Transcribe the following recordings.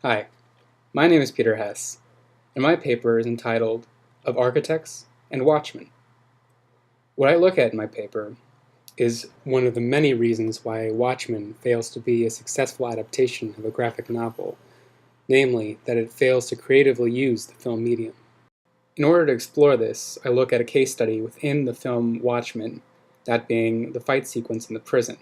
Hi, my name is Peter Hess, and my paper is entitled Of Architects and Watchmen. What I look at in my paper is one of the many reasons why Watchmen fails to be a successful adaptation of a graphic novel, namely that it fails to creatively use the film medium. In order to explore this, I look at a case study within the film Watchmen, that being the fight sequence in the prison.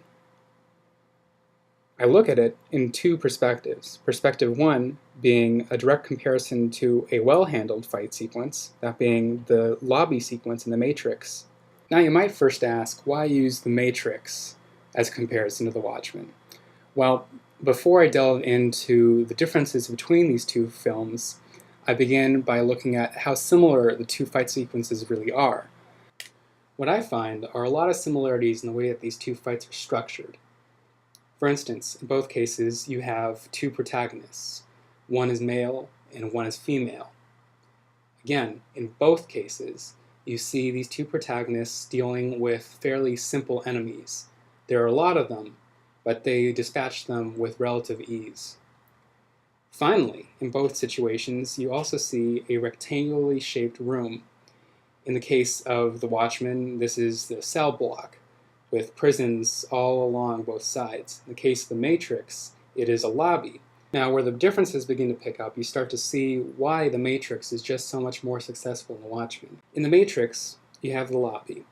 I look at it in two perspectives. Perspective one being a direct comparison to a well-handled fight sequence, that being the lobby sequence in The Matrix. Now you might first ask, why use The Matrix as a comparison to The Watchmen? Well, before I delve into the differences between these two films, I begin by looking at how similar the two fight sequences really are. What I find are a lot of similarities in the way that these two fights are structured. For instance, in both cases, you have two protagonists. One is male and one is female. Again, in both cases, you see these two protagonists dealing with fairly simple enemies. There are a lot of them, but they dispatch them with relative ease. Finally, in both situations, you also see a rectangularly shaped room. In the case of The Watchmen, this is the cell block, with prisons all along both sides. In the case of The Matrix, it is a lobby. Now, where the differences begin to pick up, you start to see why The Matrix is just so much more successful than The Watchmen. In The Matrix, you have the lobby.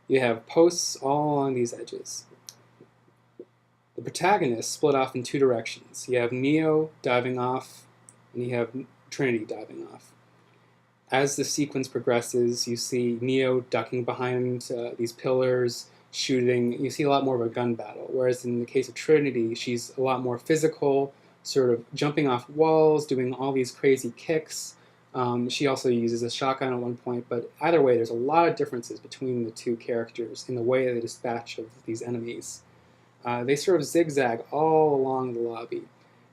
You have posts all along these edges. The protagonists split off in two directions. You have Neo diving off, and you have Trinity diving off. As the sequence progresses, you see Neo ducking behind these pillars, shooting. You see a lot more of a gun battle, whereas in the case of Trinity, she's a lot more physical, sort of jumping off walls, doing all these crazy kicks. She also uses a shotgun at one point, but either way, there's a lot of differences between the two characters in the way they dispatch of these enemies. They sort of zigzag all along the lobby,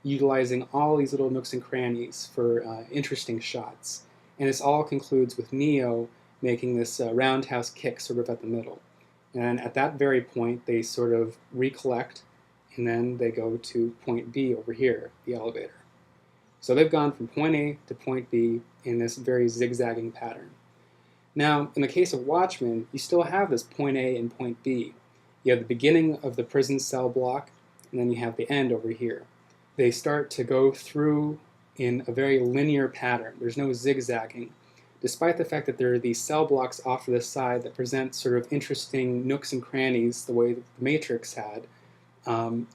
utilizing all these little nooks and crannies for interesting shots. And this all concludes with Neo making this roundhouse kick sort of at the middle. And at that very point, they sort of recollect, and then they go to point B over here, the elevator. So they've gone from point A to point B in this very zigzagging pattern. Now, in the case of Watchmen, you still have this point A and point B. You have the beginning of the prison cell block, and then you have the end over here. They start to go through in a very linear pattern. There's no zigzagging. Despite the fact that there are these cell blocks off to the side that present sort of interesting nooks and crannies the way that The Matrix had,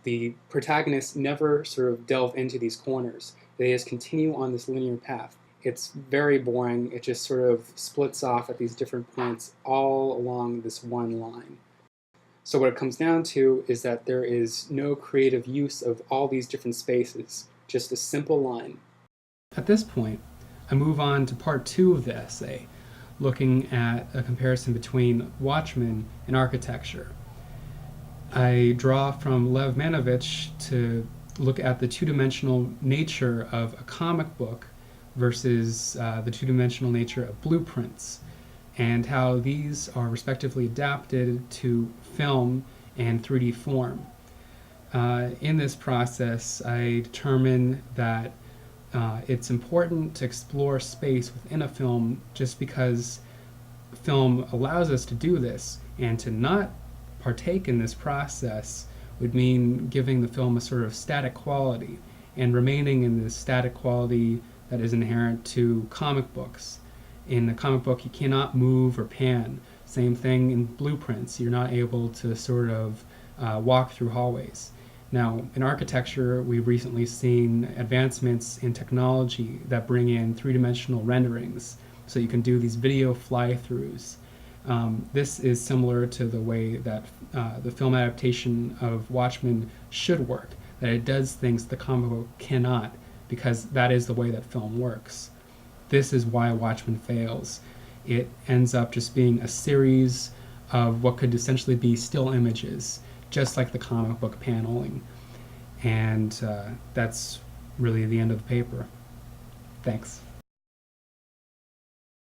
the protagonists never sort of delve into these corners. They just continue on this linear path. It's very boring. It just sort of splits off at these different points all along this one line. So what it comes down to is that there is no creative use of all these different spaces, just a simple line. At this point, I move on to part two of the essay, looking at a comparison between Watchmen and architecture. I draw from Lev Manovich to look at the two-dimensional nature of a comic book versus the two-dimensional nature of blueprints, and how these are respectively adapted to film and 3D form. In this process, I determine that it's important to explore space within a film just because film allows us to do this, and to not partake in this process would mean giving the film a sort of static quality and remaining in this static quality that is inherent to comic books. In a comic book, you cannot move or pan. Same thing in blueprints. You're not able to sort of walk through hallways. Now, in architecture, we've recently seen advancements in technology that bring in three-dimensional renderings, so you can do these video fly-throughs. This is similar to the way that the film adaptation of Watchmen should work, that it does things the comic book cannot, because that is the way that film works. This is why Watchmen fails. It ends up just being a series of what could essentially be still images, just like the comic book paneling. And that's really the end of the paper. Thanks.